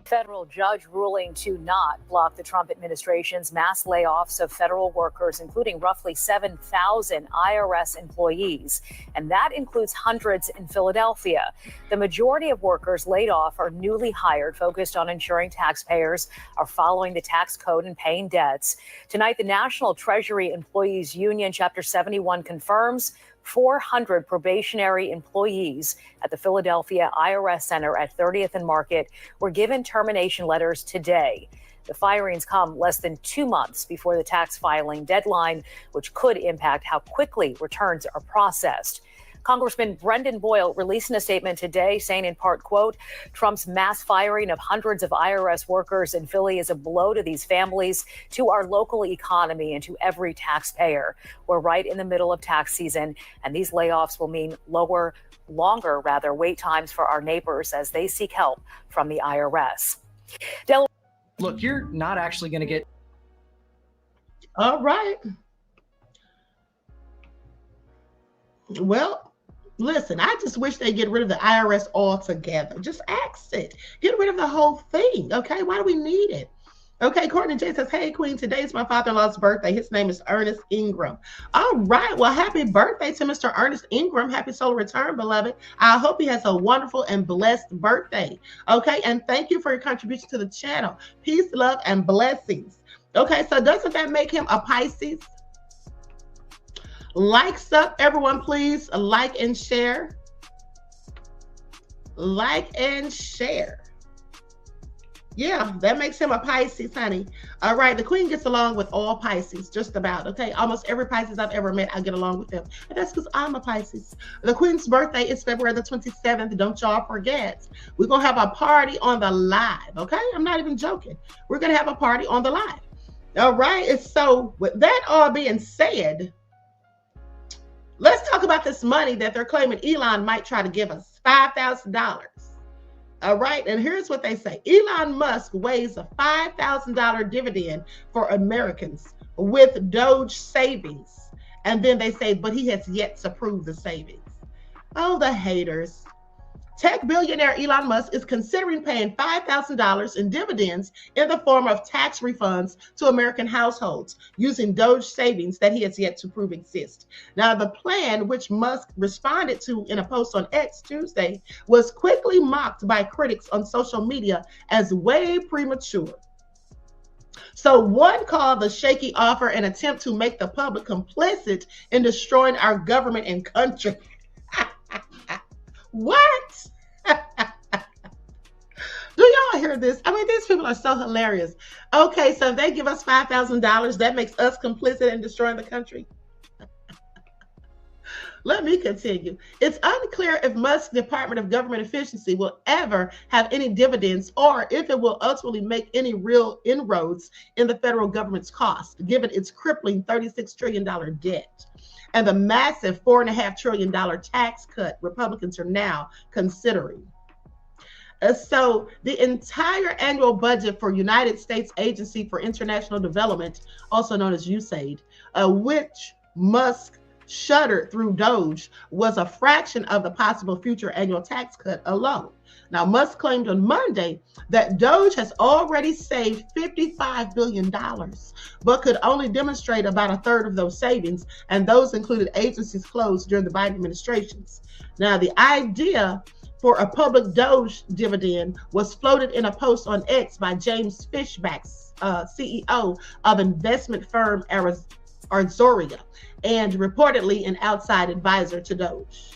Federal judge ruling to not block the Trump administration's mass layoffs of federal workers, including roughly 7,000 IRS employees. And that includes hundreds in Philadelphia. The majority of workers laid off are newly hired, focused on ensuring taxpayers are following the tax code and paying debts. Tonight, the National Treasury Employees Union, Chapter 71, confirms 400 probationary employees at the Philadelphia IRS Center at 30th and Market were given termination letters today. The firings come less than 2 months before the tax filing deadline, which could impact how quickly returns are processed. Congressman Brendan Boyle releasing a statement today saying in part, quote, Trump's mass firing of hundreds of IRS workers in Philly is a blow to these families, to our local economy, and to every taxpayer. We're right in the middle of tax season, and these layoffs will mean longer wait times for our neighbors as they seek help from the IRS. Look, you're not actually going to get... All right. Well, listen, I just wish they get rid of the IRS altogether. Just axe it. Get rid of the whole thing, okay? Why do we need it? Okay, Courtney J says, hey, Queen, today's my father-in-law's birthday. His name is Ernest Ingram. All right, well, happy birthday to Mr. Ernest Ingram. Happy solar return, beloved. I hope he has a wonderful and blessed birthday, okay? And thank you for your contribution to the channel. Peace, love, and blessings. Okay, so doesn't that make him a Pisces? Likes up, everyone, please. Like and share. Like and share. Yeah, that makes him a Pisces, honey. All right, the Queen gets along with all Pisces, just about, okay? Almost every Pisces I've ever met, I get along with them. And that's because I'm a Pisces. The Queen's birthday is February the 27th. Don't y'all forget. We're going to have a party on the live, okay? I'm not even joking. We're going to have a party on the live. All right, and so with that all being said, let's talk about this money that they're claiming Elon might try to give us, $5,000. All right, and here's what they say. Elon Musk weighs a $5,000 dividend for Americans with Doge savings. And then they say, but he has yet to prove the savings. Oh, the haters. Tech billionaire Elon Musk is considering paying $5,000 in dividends in the form of tax refunds to American households using Doge savings that he has yet to prove exist. Now, the plan, which Musk responded to in a post on X Tuesday, was quickly mocked by critics on social media as way premature. So one called the shaky offer an attempt to make the public complicit in destroying our government and country. What? Do y'all hear this? I mean, these people are so hilarious. Okay, so if they give us $5,000, that makes us complicit in destroying the country. Let me continue. It's unclear if Musk's Department of Government Efficiency will ever have any dividends or if it will ultimately make any real inroads in the federal government's cost, given its crippling $36 trillion debt and the massive $4.5 trillion tax cut Republicans are now considering. So the entire annual budget for United States Agency for International Development, also known as USAID, which Musk shuttered through Doge, was a fraction of the possible future annual tax cut alone. Now, Musk claimed on Monday that Doge has already saved $55 billion, but could only demonstrate about a third of those savings, and those included agencies closed during the Biden administrations. Now, the idea for a public Doge dividend was floated in a post on X by James Fishback, CEO of investment firm Ahmadiyyah, and reportedly an outside advisor to Doge.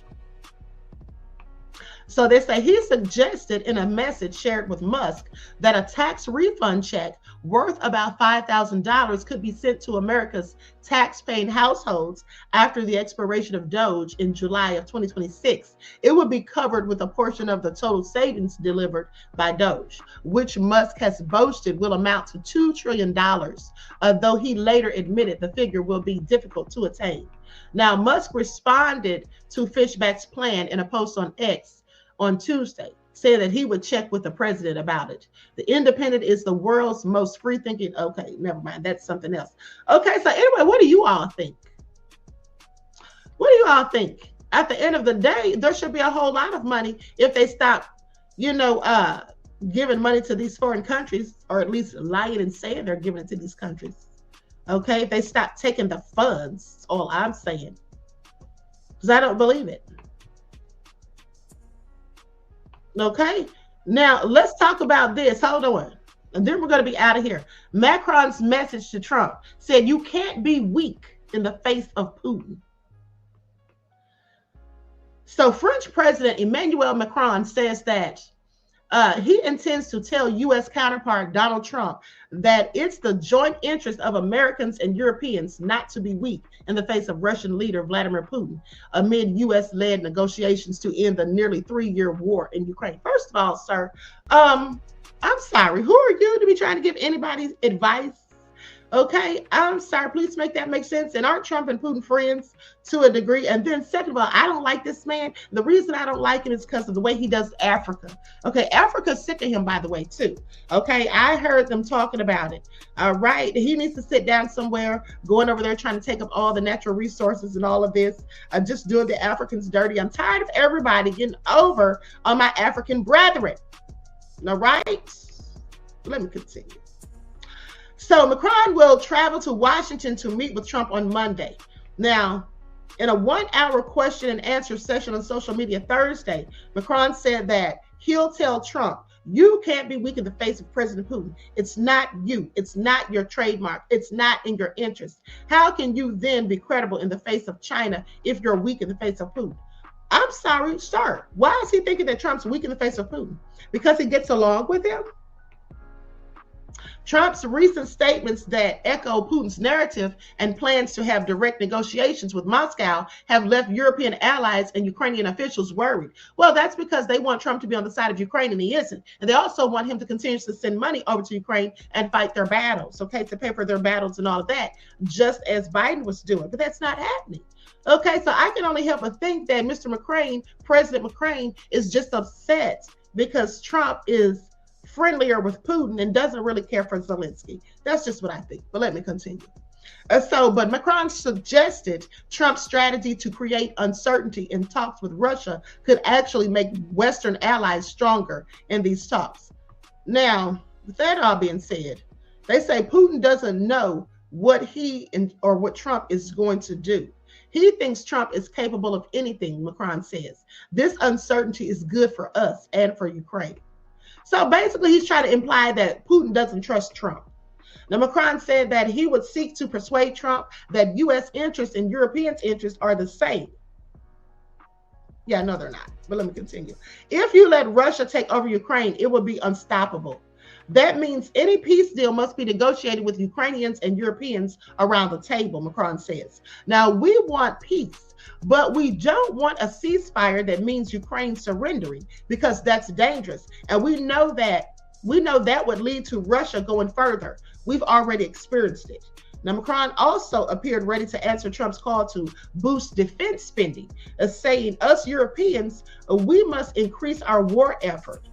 So they say he suggested in a message shared with Musk that a tax refund check worth about $5,000 could be sent to America's tax-paying households after the expiration of Doge in July of 2026. It would be covered with a portion of the total savings delivered by Doge, which Musk has boasted will amount to $2 trillion, though he later admitted the figure will be difficult to attain. Now, Musk responded to Fishback's plan in a post on X on Tuesday, saying that he would check with the president about it. The Independent is the world's most free-thinking. Okay, never mind. That's something else. Okay, so anyway, what do you all think? What do you all think? At the end of the day, there should be a whole lot of money if they stop, giving money to these foreign countries, or at least lying and saying they're giving it to these countries. Okay, if they stop taking the funds, that's all I'm saying. Because I don't believe it. Okay, now let's talk about this. Hold on. And then we're going to be out of here. Macron's message to Trump said, "You can't be weak in the face of Putin." So French President Emmanuel Macron says that he intends to tell U.S. counterpart Donald Trump that it's the joint interest of Americans and Europeans not to be weak in the face of Russian leader Vladimir Putin amid U.S.-led negotiations to end the nearly 3-year war in Ukraine. First of all, sir, I'm sorry. Who are you to be trying to give anybody advice? Okay, I'm sorry. Please make that make sense. And aren't Trump and Putin friends to a degree? And then second of all, I don't like this man. The reason I don't like him is because of the way he does Africa. Okay, Africa's sick of him, by the way, too. Okay, I heard them talking about it. All right, he needs to sit down somewhere, going over there trying to take up all the natural resources and all of this, just doing the Africans dirty. I'm tired of everybody getting over on my African brethren. All right, let me continue. So Macron will travel to Washington to meet with Trump on Monday. Now, in a 1-hour question and answer session on social media Thursday, Macron said that he'll tell Trump, "You can't be weak in the face of President Putin. It's not you. It's not your trademark. It's not in your interest. How can you then be credible in the face of China if you're weak in the face of Putin?" I'm sorry, sir. Why is he thinking that Trump's weak in the face of Putin? Because he gets along with him? Trump's recent statements that echo Putin's narrative and plans to have direct negotiations with Moscow have left European allies and Ukrainian officials worried. Well, that's because they want Trump to be on the side of Ukraine, and he isn't. And they also want him to continue to send money over to Ukraine and fight their battles, okay, to pay for their battles and all of that, just as Biden was doing. But that's not happening. Okay, so I can only help but think that Mr. Macron, President Macron, is just upset because Trump is friendlier with Putin and doesn't really care for Zelensky. That's just what I think. But let me continue. But Macron suggested Trump's strategy to create uncertainty in talks with Russia could actually make Western allies stronger in these talks. Now, with that all being said, they say Putin doesn't know what what Trump is going to do. He thinks Trump is capable of anything, Macron says. This uncertainty is good for us and for Ukraine. So basically, he's trying to imply that Putin doesn't trust Trump. Now, Macron said that he would seek to persuade Trump that U.S. interests and Europeans' interests are the same. Yeah, no, they're not. But let me continue. If you let Russia take over Ukraine, it will be unstoppable. That means any peace deal must be negotiated with Ukrainians and Europeans around the table, Macron says. Now, we want peace, but we don't want a ceasefire that means Ukraine surrendering, because that's dangerous. And we know that would lead to Russia going further. We've already experienced it. Now, Macron also appeared ready to answer Trump's call to boost defense spending, saying, us Europeans, we must increase our war effort.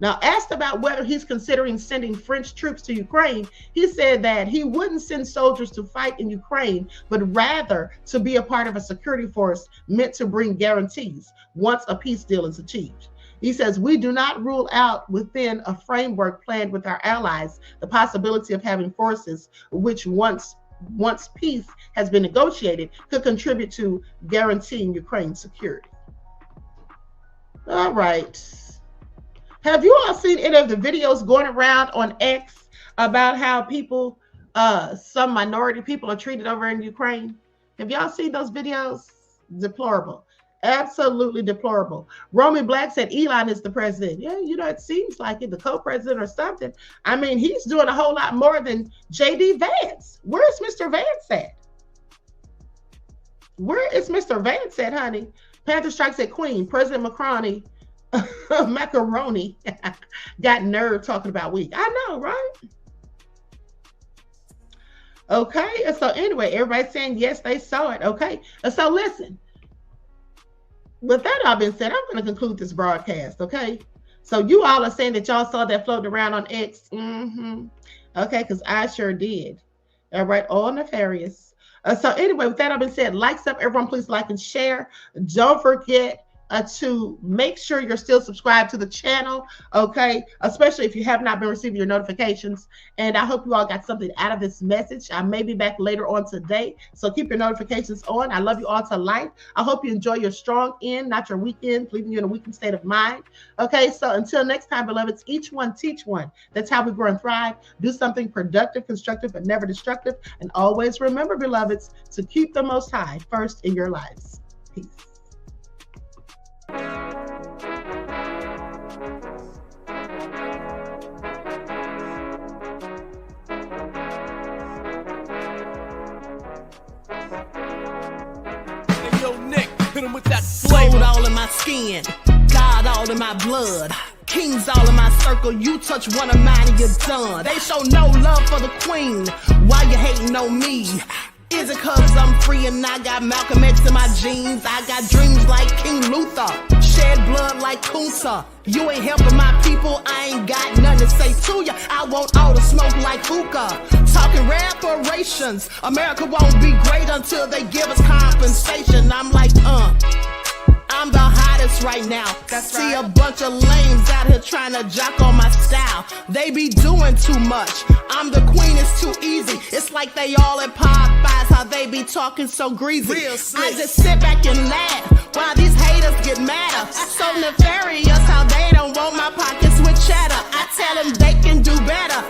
Now, asked about whether he's considering sending French troops to Ukraine, he said that he wouldn't send soldiers to fight in Ukraine, but rather to be a part of a security force meant to bring guarantees once a peace deal is achieved. He says, we do not rule out within a framework planned with our allies the possibility of having forces which once peace has been negotiated could contribute to guaranteeing Ukraine's security. All right. Have you all seen any of the videos going around on X about how people, some minority people are treated over in Ukraine? Have y'all seen those videos? Deplorable. Absolutely deplorable. Romy Black said Elon is the president. Yeah, it seems like it, the co-president or something. I mean, he's doing a whole lot more than J.D. Vance. Where's Mr. Vance at? Where is Mr. Vance at, honey? Panther Strike said Queen, President Macaroni got nerve talking about weak. I know, right? Okay, so anyway, everybody's saying yes, they saw it. Okay, so listen. With that all being said, I'm going to conclude this broadcast, okay? So you all are saying that y'all saw that floating around on X. Okay, because I sure did. All right, all nefarious. So anyway, with that all being said, likes up, everyone, please like and share. Don't forget to make sure you're still subscribed to the channel, okay? Especially if you have not been receiving your notifications. And I hope you all got something out of this message. I may be back later on today, so keep your notifications on. I love you all to life. I hope you enjoy your strong end, not your weekend, leaving you in a weakened state of mind. Okay, so until next time, beloveds, each one teach one. That's how we grow and thrive. Do something productive, constructive, but never destructive. And always remember, beloveds, to keep the Most High first in your lives. Peace. Gold all in my skin, God all in my blood, kings all in my circle. You touch one of mine and you're done. They show no love for the queen. Why you hating on me? Is it cause I'm free and I got Malcolm X in my jeans? I got dreams like King Luther, shed blood like Kunsa. You ain't helping my people, I ain't got nothing to say to ya. I want all the smoke like hookah. Talking reparations, America won't be great until they give us compensation. I'm like, I'm the hottest right now. See a bunch of lames out here trying to jock on my style. They be doing too much. I'm the queen, it's too easy. It's like they all at Popeyes, how they be talking so greasy. I just sit back and laugh while these haters get madder. So nefarious how they don't want my pockets with cheddar. I tell them they can do better.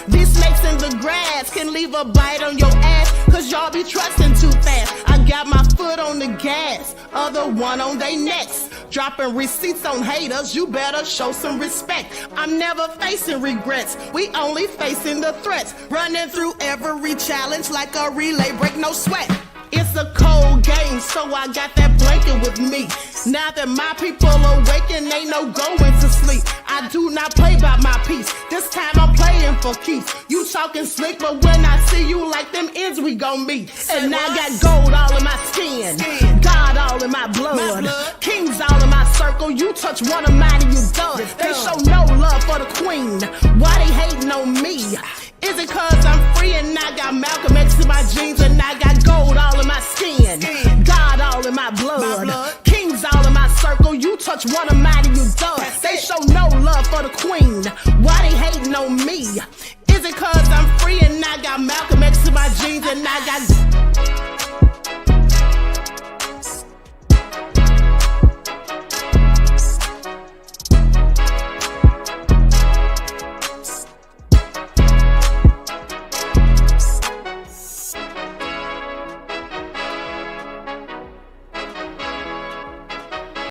These snakes in the grass can leave a bite on your ass, cause y'all be trusting too fast. I got my foot on the gas, other one on they necks. Dropping receipts on haters, you better show some respect. I'm never facing regrets, we only facing the threats. Running through every challenge like a relay, break no sweat. It's a cold game, so I got that blanket with me. Now that my people awaken, ain't no going to sleep. I do not play by my piece, this time I'm playing for keeps. You talking slick, but when I see you like them ends, we gon' meet. And I got gold all in my skin, God all in my blood, kings all in my circle. You touch one of mine and you done. They show no love for the queen. Why they hating on me? Is it cause I'm free and I got Malcolm X in my jeans and I got gold all in my skin? God all in my blood. Kings all in my circle. You touch one of mine and you done. They show no love for the queen. Why they hating on me? Is it cause I'm free and I got Malcolm X in my jeans and I got...